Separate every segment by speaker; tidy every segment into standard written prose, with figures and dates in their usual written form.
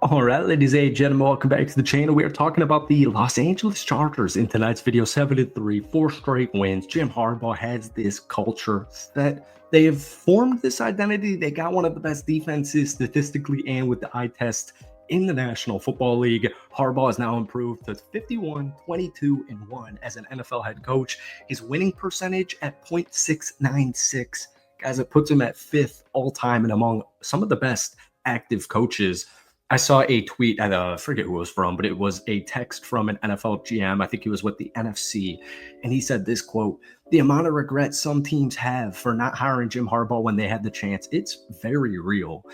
Speaker 1: All right, ladies and gentlemen, welcome back to the channel. We are talking about the Los Angeles Chargers in tonight's video. 7-3, 4 straight wins. Jim Harbaugh has this culture that they have formed this identity. They got one of the best defenses statistically and with the eye test in the National Football League. Harbaugh has now improved to 51, 22, and 1 as an NFL head coach. His winning percentage at .696. Guys, it puts him at 5th all-time and among some of the best active coaches. I saw a tweet, I forget who it was from, but it was a text from an NFL GM. I think he was with the NFC. And he said this quote, "The amount of regret some teams have for not hiring Jim Harbaugh when they had the chance, it's very real."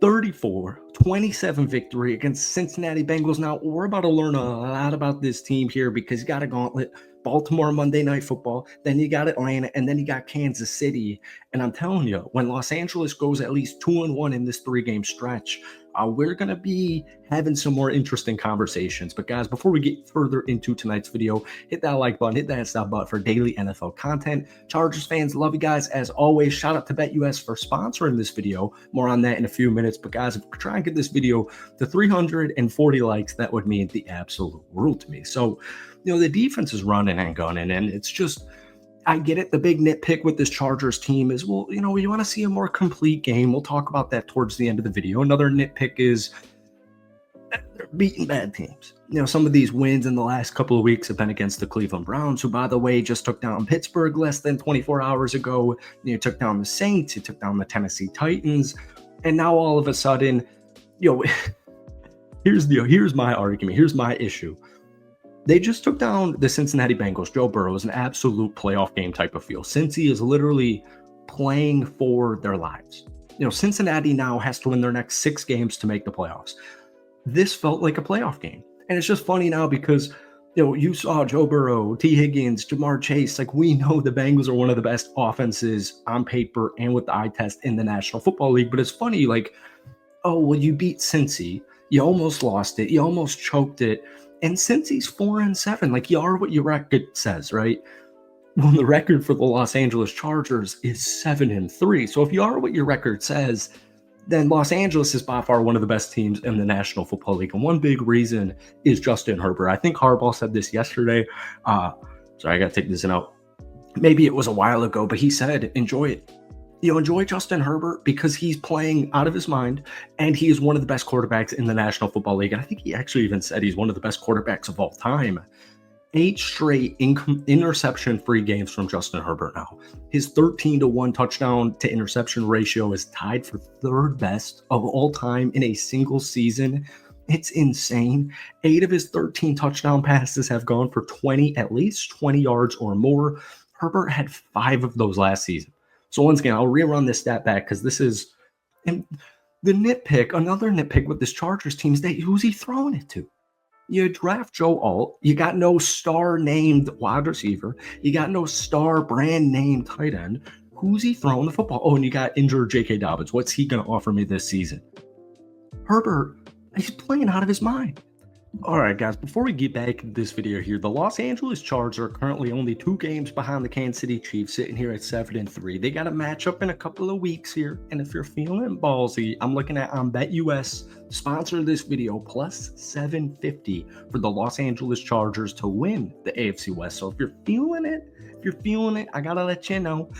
Speaker 1: 34-27 victory against Cincinnati Bengals. Now, we're about to learn a lot about this team here because you got a gauntlet. Baltimore Monday Night Football, then you got Atlanta, and then you got Kansas City. And I'm telling you, when Los Angeles goes at least 2-1 in this 3-game stretch, we're going to be having some more interesting conversations. But guys, before we get further into tonight's video, hit that like button, hit that stop button for daily NFL content. Chargers fans, love you guys. As always, shout out to BetUS for sponsoring this video. More on that in a few minutes. But guys, if we try and get this video to 340 likes, that would mean the absolute world to me. So, the defense is running and gunning, and it's just, I get it. The big nitpick with this Chargers team is, well, you want to see a more complete game. We'll talk about that towards the end of the video. Another nitpick is they're beating bad teams. Some of these wins in the last couple of weeks have been against the Cleveland Browns, who, by the way, just took down Pittsburgh less than 24 hours ago. You took down the Saints, you took down the Tennessee Titans, and now all of a sudden, here's my argument. Here's my issue. They just took down the Cincinnati Bengals. Joe Burrow is an absolute playoff game type of feel. Cincy is literally playing for their lives. Cincinnati now has to win their next 6 games to make the playoffs. This felt like a playoff game. And it's just funny now because, you saw Joe Burrow, T. Higgins, Jamar Chase. Like, we know the Bengals are one of the best offenses on paper and with the eye test in the National Football League. But it's funny, like, oh, well, you beat Cincy. You almost lost it. You almost choked it. And Cincy's 4-7, like, you are what your record says, right? Well, the record for the Los Angeles Chargers is 7-3. So if you are what your record says, then Los Angeles is by far one of the best teams in the National Football League. And one big reason is Justin Herbert. I think Harbaugh said this yesterday. Sorry, I got to take this out. Maybe it was a while ago, but he said, enjoy it. Enjoy Justin Herbert because he's playing out of his mind, and he is one of the best quarterbacks in the National Football League. And I think he actually even said he's one of the best quarterbacks of all time. 8 straight interception-free games from Justin Herbert now. His 13-1 touchdown to interception ratio is tied for 3rd best of all time in a single season. It's insane. 8 of his 13 touchdown passes have gone for at least 20 yards or more. Herbert had 5 of those last season. So once again, I'll rerun this stat back because this is the nitpick. Another nitpick with this Chargers team is that who's he throwing it to? You draft Joe Alt. You got no star-named wide receiver. You got no star brand-named tight end. Who's he throwing the football? Oh, and you got injured J.K. Dobbins. What's he going to offer me this season? Herbert, he's playing out of his mind. All right, guys, before we get back into this video here, the Los Angeles Chargers are currently only 2 games behind the Kansas City Chiefs, sitting here at 7-3. They got a matchup in a couple of weeks here, and if you're feeling ballsy, I'm looking at BetUS, sponsor this video, plus 750 for the Los Angeles Chargers to win the AFC West. So if you're feeling it, I gotta let you know.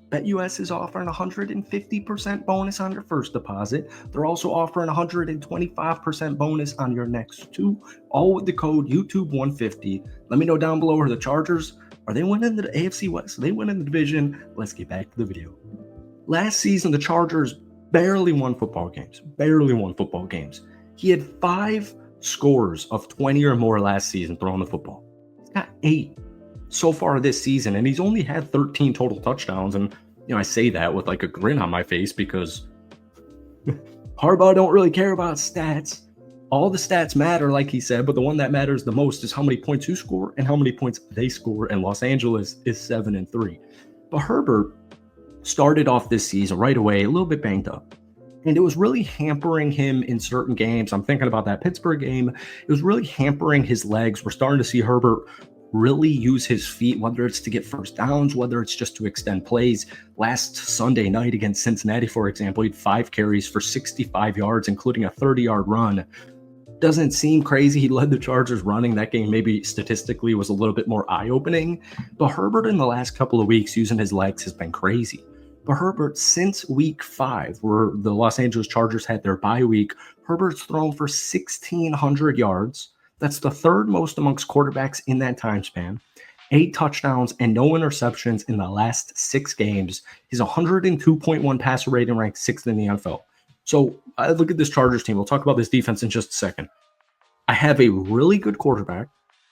Speaker 1: BetUS is offering 150% bonus on your first deposit. They're also offering 125% bonus on your next 2, all with the code YouTube150. Let me know down below, are the Chargers, are they winning the AFC West? Are they winning the division? Let's get back to the video. Last season, the Chargers barely won football games. He had 5 scores of 20 or more last season throwing the football. He's got 8 so far this season, and he's only had 13 total touchdowns. And I say that with like a grin on my face because Harbaugh don't really care about stats. All the stats matter, like he said, but the one that matters the most is how many points you score and how many points they score. And Los Angeles is 7-3. But Herbert started off this season right away a little bit banged up, and it was really hampering him in certain games. I'm thinking about that Pittsburgh game. It was really hampering his legs. We're starting to see Herbert really use his feet, whether it's to get first downs, whether it's just to extend plays. Last Sunday night against Cincinnati, for example, he had 5 carries for 65 yards, including a 30-yard run. Doesn't seem crazy. He led the Chargers running. That game maybe statistically was a little bit more eye-opening. But Herbert in the last couple of weeks using his legs has been crazy. But Herbert, since week 5, where the Los Angeles Chargers had their bye week, Herbert's thrown for 1,600 yards. That's the third most amongst quarterbacks in that time span. 8 touchdowns and no interceptions in the last 6 games. He's 102.1 passer rating, ranked 6th in the NFL. So I look at this Chargers team. We'll talk about this defense in just a second. I have a really good quarterback,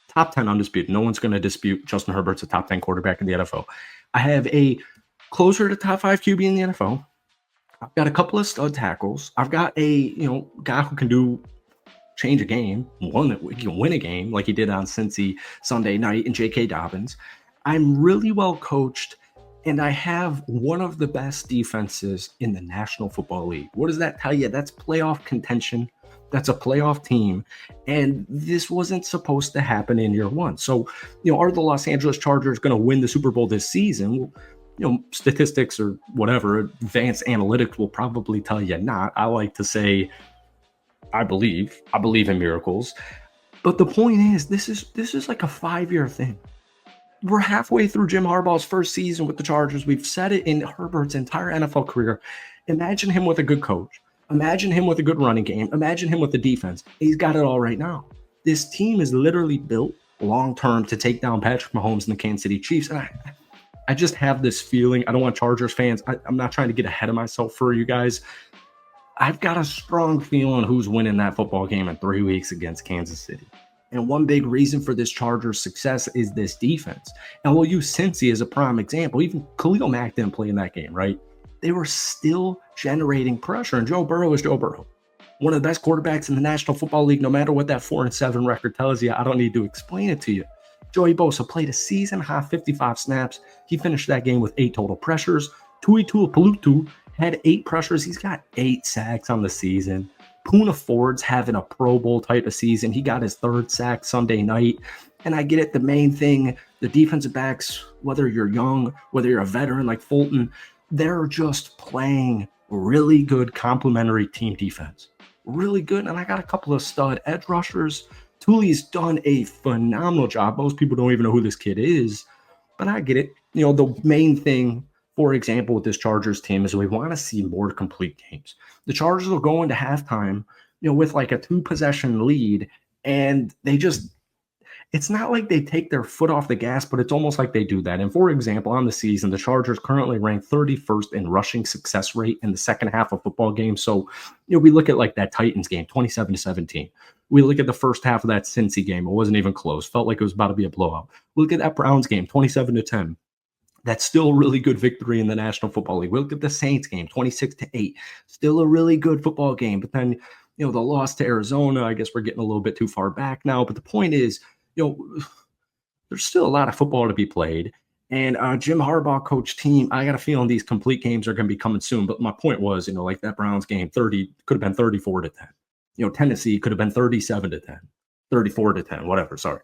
Speaker 1: top 10 undisputed. No one's going to dispute Justin Herbert's a top 10 quarterback in the NFL. I have a closer to top 5 QB in the NFL. I've got a couple of stud tackles. I've got a guy who can change a game, he can win a game like he did on Cincy Sunday night, in J.K. Dobbins. I'm really well coached, and I have one of the best defenses in the National Football League. What does that tell you? That's playoff contention. That's a playoff team, and this wasn't supposed to happen in year one. So, are the Los Angeles Chargers going to win the Super Bowl this season? Statistics or whatever, advanced analytics will probably tell you not. I like to say, I believe in miracles. But the point is, this is like a 5-year thing. We're halfway through Jim Harbaugh's first season with the Chargers. We've said it in Herbert's entire NFL career. Imagine him with a good coach. Imagine him with a good running game. Imagine him with the defense. He's got it all right now. This team is literally built long-term to take down Patrick Mahomes and the Kansas City Chiefs. And I just have this feeling. I don't want Chargers fans. I'm not trying to get ahead of myself for you guys. I've got a strong feeling who's winning that football game in 3 weeks against Kansas City. And one big reason for this Chargers success is this defense. And we'll use Cincy as a prime example. Even Khalil Mack didn't play in that game, right? They were still generating pressure. And Joe Burrow is Joe Burrow, one of the best quarterbacks in the National Football League, no matter what that 4-7 record tells you. I don't need to explain it to you. Joey Bosa played a season-high 55 snaps. He finished that game with 8 total pressures. Tui Tuipulotu had 8 pressures. He's got 8 sacks on the season. Poona Ford's having a Pro Bowl type of season. He got his 3rd sack Sunday night. And I get it. The main thing, the defensive backs, whether you're young, whether you're a veteran like Fulton, they're just playing really good complementary team defense. Really good. And I got a couple of stud edge rushers. Tuli's done a phenomenal job. Most people don't even know who this kid is, but I get it. The main thing, for example, with this Chargers team is we want to see more complete games. The Chargers will go into halftime, with like a 2-possession lead, and it's not like they take their foot off the gas, but it's almost like they do that. And for example, on the season, the Chargers currently rank 31st in rushing success rate in the second half of football games. So, we look at like that Titans game, 27-17. We look at the first half of that Cincy game. It wasn't even close. Felt like it was about to be a blowout. We look at that Browns game, 27-10. That's still a really good victory in the National Football League. We look at the Saints game, 26-8. Still a really good football game. But then, the loss to Arizona, I guess we're getting a little bit too far back now. But the point is, there's still a lot of football to be played. And Jim Harbaugh coach team, I got a feeling these complete games are going to be coming soon. But my point was, like that Browns game, could have been 34-10. Tennessee could have been 37-10, 34-10, whatever. Sorry.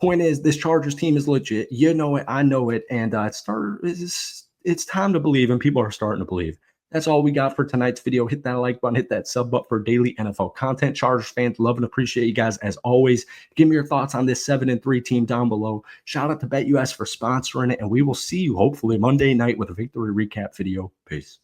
Speaker 1: Point is, this Chargers team is legit. You know it. I know it. And it's time to believe, and people are starting to believe. That's all we got for tonight's video. Hit that like button, hit that sub button for daily NFL content. Chargers fans, love and appreciate you guys as always. Give me your thoughts on this 7-3 team down below. Shout out to BetUS for sponsoring it, and we will see you hopefully Monday night with a victory recap video. Peace.